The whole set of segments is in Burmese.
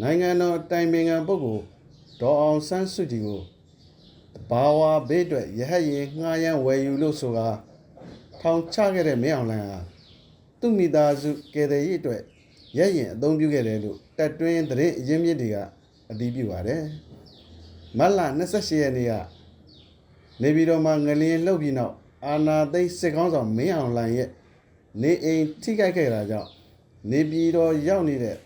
နိုင်ငံတော်တိုင်ပင်ခံပုဂ္ဂိုလ်ဒေါ်အောင်ဆန်းစုကြည်ကိုဘာဝဘေးအတွက်ရဟတ်ရင်ငှားရမ်းဝယ်ယူလို့ဆိုတာထောင်ချခဲ့တဲ့မင်းအောင်လှိုင်ဟာသူ့မိသားစုကယ်တယ်ရေးအတွက်ရရင်အသုံးပြုခဲ့တယ်လို့တက်တွင်းသတင်းအရင်းမြစ်တွေကအတည်ပြုပါတယ်မတ်လ28ရက်နေ့ကနေပြည်တော်မှာငလျင်လှုပ်ပြီးနောက်အာဏာသိမ်းစစ်ကောင်းဆောင်မင်းအောင်လှိုင်ရဲ့နေအိမ်ထိခိုက်ခဲ့တာကြောင့်နေပြည်တော်ရောက်နေတဲ့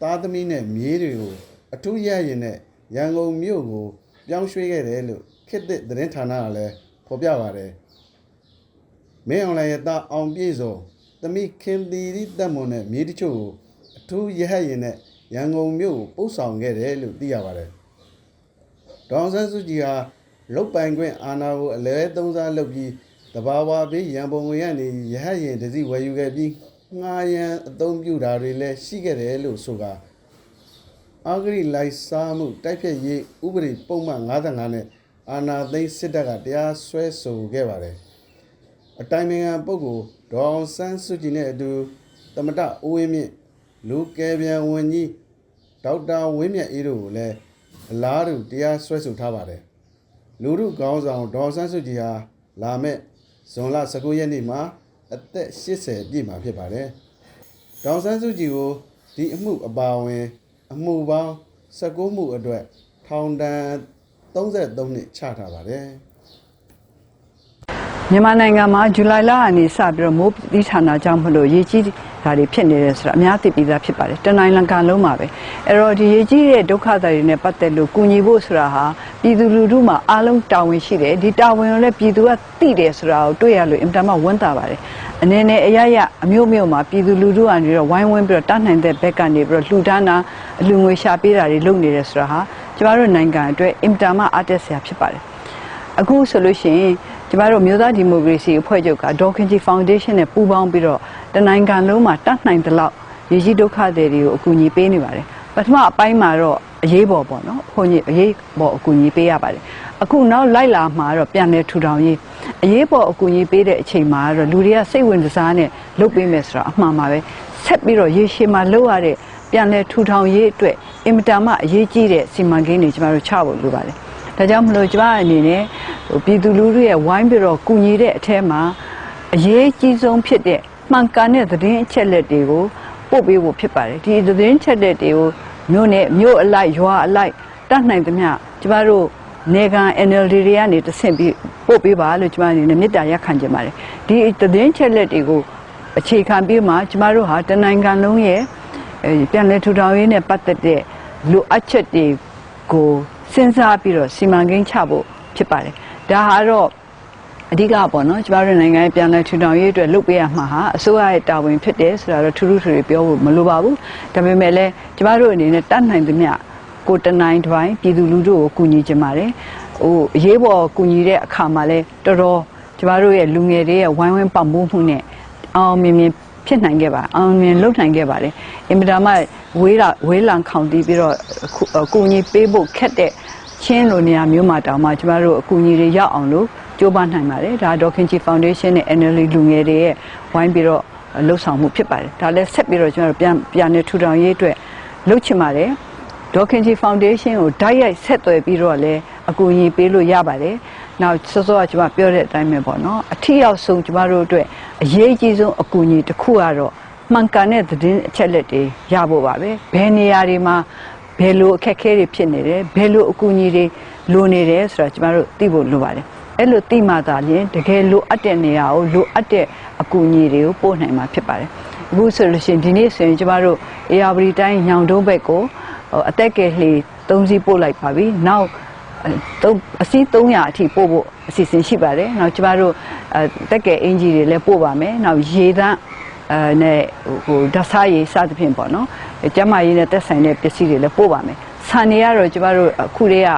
သားသမီးနဲ့မြေးတွေကိုအထူးရရင်နဲ့ရန်ကုန်မြို့ကိုပြောင်းရွှေ့ခဲ့တယ်လို့ခေတ်သစ်သတင်းဌာနကလည်းဖော်ပြပါတယ်မင်းအောင်လှိုင်ရဲ့သားအောင်ပြည့်စုံသမီးခင်သီရိသက်မွန်နဲ့မြေးတချို့ကိုအထူးရဟတ်ရင်နဲ့ရန်ကုန်မြို့ကိုပို့ဆောင်ခဲ့တယ်လို့သိရပါတယ်ဒေါအောင်ဆန်းစုကြည်ဟာလုတ်ပိုင်ခွင့်အာဏာကိုအလဲသုံးစားလုပ်ပြီးတဘာဝဘေးရန်ပုံငွေကနေရဟတ်ရင်တစည်းဝယ်ယူခဲ့ပြီးငှားရမ်းအသုံးပြုတာတွေလည်းရှိခဲ့တယ်လို့ဆိုတာအဂရိလိုက်စားမှုတိုက်ဖြတ်ရေးဥပဒေပုံမှန်55နဲ့အာဏာသိမ်းစစ်တပ်ကတရားစွဲဆိုခဲ့ပါတယ်အတိုင်ပင်ခံပုဂ္ဂိုလ်ဒေါအောင်ဆန်းစုကြည်နဲ့အတူသမ္မတဦးဝင်းမြင့်လူကယ်ပြန်ဝန်ကြီးဒေါက်တာဝင်းမြတ်အေးတို့ကိုလည်းအလားတူတရားစွဲဆိုထားပါတယ်လူထုခေါင်းဆောင်ဒေါအောင်ဆန်းစုကြည်ဟာလာမယ့်ဇွန်လ19ရက်နေ့မှာအသက်80ပြည့်မှာဖြစ်ပါတယ်ဒေါအောင်ဆန်းစုကြည်ကိုဒီအမှုအပါအဝင်အမှုပေါင်း19မှုအတွက်ထောင်ဒဏ်33နှစ်ချထားပါတယ်မြန်မာနိုင်ငံမှာဇူလိုင်လကနေစပြီးတော့မိုးတိဌာနကြောင့်မလို့ရေကြီးတာတွေဖြစ်နေတယ်ဆိုတာအများသိပြီးသားဖြစ်ပါတယ်တနိုင်ငံလုံးမှာပဲအဲ့တော့ဒီရေကြီးတဲ့ဒုက္ခသည်တွေနဲ့ပတ်သက်လို့ကူညီဖို့ဆိုတာဟာပြည်သူလူထုမှာအားလုံးတာဝန်ရှိတယ်ဒီတာဝန်ကိုလည်းပြည်သူကသိတယ်ဆိုတာကိုတွေ့ရလို့အင်တာမဝန်တာပါတယ်အနေနဲ့အရရအမျိုးမျိုးမှာပြည်သူလူထုကနေတော့ဝိုင်းဝန်းပြီးတော့တတ်နိုင်တဲ့ဘက်ကနေပြီးတော့လှူဒါန်းတာအလူငွေရှာပေးတာတွေလုပ်နေတယ်ဆိုတာဟာကျမတို့နိုင်ငံအတွက်အင်တာမအားတက်စရာဖြစ်ပါတယ်အခုဆိုလို့ရှိရင်ကျမတို့မျိုးသားဒီမိုကရေစီအဖွဲ့ချုပ်ကဒေါ်ခင်ကြည်ဖောင်ဒေးရှင်းနဲ့ပူးပေါင်းပြီးတော့တနိုင်ငံလုံးမှာတတ်နိုင်တဲ့လောက်ရေကြီးဒုက္ခသည်တွေကိုအကူအညီပေးနေပါတယ်ပထမအပိုင်းမှာတော့အရေးပေါ်ပေါ့နော်ခွန်ကြီးအရေးပေါ်အကူအညီပေးရပါတယ်အခုနောက်လိုက်လာမှာတော့ပြန်လည်ထူထောင်ရေးအရေးပေါ်အကူအညီပေးတဲ့အချိန်မှာတော့လူတွေကစိတ်ဝင်စားနဲ့လုပ်ပေးမယ်ဆိုတာအမှန်ပါပဲဆက်ပြီးတော့ရေရှည်မှာလုပ်ရတဲ့ပြန်လည်ထူထောင်ရေးအတွက်အင်မတန်မှအရေးကြီးတဲ့စီမံကိန်းတွေကျမတို့ချဖို့လိုပါတယ်ဒါကြောင့်မလို့ကျမအနေနဲ့ပြည်သူလူထုရဲ့ဝိုင်းပြီးတော့ကူညီတဲ့အထက်မှာအရေးကြီးဆုံးဖြစ်တဲ့မှန်ကန်တဲ့သတင်းအချက်လက်တွေကိုပို့ပေးဖို့ဖြစ်ပါတယ်ဒီသတင်းချက်လက်တွေကိုမြို့အလိုက်ရွာအလိုက်တတ်နိုင်သမျှကျမတို့နေက NLD တွေကနေတဆင့်ပြီးပို့ပေးပါလို့ကျမအနေနဲ့မေတ္တာရပ်ခံချင်ပါတယ်ဒီသတင်းချက်လက်တွေကိုအခြေခံပြီးမှကျမတို့ဟာတနိုင်ငံလုံးရဲ့ပြန်လည်ထူထောင်ရေးနဲ့ပတ်သက်တဲ့လိုအပ်ချက်တွေကိုစဉ်းစားပြီးတော့စီမံကိန်းချဖို့ဖြစ်ပါတယ်ဒါဟာတော့အဓိကပေါ့နော်ကျမတို့နိုင်ငံရဲ့ပြန်လည်ထူထောင်ရေးအတွက်လုပ်ပေးရမှာဟာအစိုးရရဲ့တာဝန်ဖြစ်တယ်ဆိုတာတော့ထူးထူးထွေထွေပြောဖို့မလိုပါဘူးဒါပေမဲ့လည်းကျမတို့အနေနဲ့တတ်နိုင်သမျှကိုတနိုင်တစ်ပိုင်းပြည်သူလူထုကိုကူညီကြပါတယ်အရေးပေါ်ကူညီတဲ့အခါမှာလည်းတော်တော်ကျမတို့ရဲ့လူငယ်တွေရဲ့ဝိုင်းဝန်းပံ့ပိုးမှုနဲ့အောင်မြင်ဖြစ်နိုင်ခဲ့ပါအောင်မြင်လုပ်နိုင်ခဲ့ပါတယ်အင်မတန်မှဝေးလံခေါင်တီးပြီးတော့ကူညီပေးဖို့ခက်တဲ့ချင်းလိုနေရာမျိုးမှာတောင်မှကျမတို့အကူအညီတွေရောက်အောင်လို့ကြိုးပမ်းနိုင်ပါတယ်ဒါဒေါ်ခင်ကြည်ဖောင်ဒေးရှင်းနဲ့ NLD လူငယ်တွေရဲ့ဝိုင်းပြီးတော့လှုပ်ဆောင်မှုဖြစ်ပါတယ်ဒါလည်းဆက်ပြီးတော့ကျမတို့ပြန်နေထူထောင်ရေးအတွက်လှုပ်ချင်ပါတယ်ဒေါ်ခင်ကြည်ဖောင်ဒေးရှင်းကိုဓာတ်ရိုက်ဆက်သွယ်ပြီးတော့လည်းအကူအညီပေးလို့ရပါတယ်နောက်စောစောကကျမပြောတဲ့အတိုင်းပဲပေါ့နော်အထီးရောက်ဆုံးကျမတို့အတွက်အရေးကြီးဆုံးအကူအညီတစ်ခုကတော့မှန်ကန်တဲ့သတင်းအချက်လက်တွေရဖို့ပါပဲဘယ်နေရာတွေမှာဘယ်လိုအခက်အခဲတွေဖြစ်နေတယ်ဘယ်လိုအကူအညီတွေလိုနေတယ်ဆိုတာကျမတို့သိဖို့လိုပါတယ်အဲ့လိုသိမှသာလျှင်တကယ်လိုအပ်တဲ့နေရာကိုလိုအပ်တဲ့အကူအညီတွေကိုပို့နိုင်မှာဖြစ်ပါတယ်အခုဆိုလို့ရှိရင်ဒီနေ့ဆိုရင်ကျမတို့အေယာဝတီတိုင်းညောင်တုံးဘက်ကိုအသက်ကယ်လှေ3စီးပို့လိုက်ပါပြီနောက်အစီး300အထိပို့ဖို့အစီအစဉ်ရှိပါတယ်နောက်ကျမတို့တက်ကယ်အင်ဂျီတွေလည်းပို့ပါမယ်နောက်ရေသန့်နဲ့ဓာတ်စားရည်စသဖြင့်ပေါ့နော်ကျမကြီးနဲ့တက်ဆိုင်တဲ့ပစ္စည်းတွေလည်းပို့ပါမယ်ဆန်တွေကတော့ကျမတို့အခုတည်းက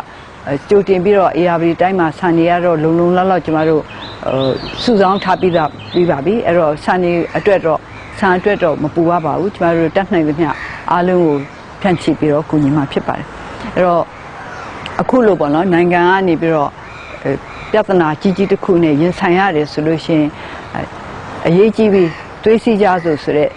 ကြိုတင်ပြီးတော့ ARB တိုင်းမှာဆန်တွေကတော့လုံလောက်ကျမတို့စုဆောင်းထားပြီးပါပြီအဲ့တော့ဆန်တွေအတွက်တော့မပူပါဘူးကျမတို့တက်နိုင်သမျှအားလုံးကိုဖြန့်ချိပြီးတော့ကူညီမှာဖြစ်ပါတယ်အဲ့တော့အခုလိုပေါ့နော်နိုင်ငံကနေပြီးတော့ပြဿနာကြီးတစ်ခုနဲ့ရင်ဆိုင်ရတယ်ဆိုလို့ရှိရင်အရေးကြီးပြီးတွေးစီကြဆိုတဲ့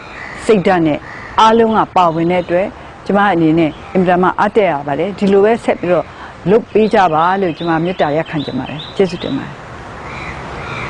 စိတ်ဓာတ်နဲ့အားလုံးကပါဝင်တဲ့အတွက် ကျမအနေနဲ့အင်မတန်မှအားတက်ရပါတယ်ဒီလိုပဲဆက်ပြီးတော့လုပ်ပေးကြပါလို့ကျမမေတ္တာရက်ခံချင်ပါတယ်ကျေးဇူးတင်ပါတယ်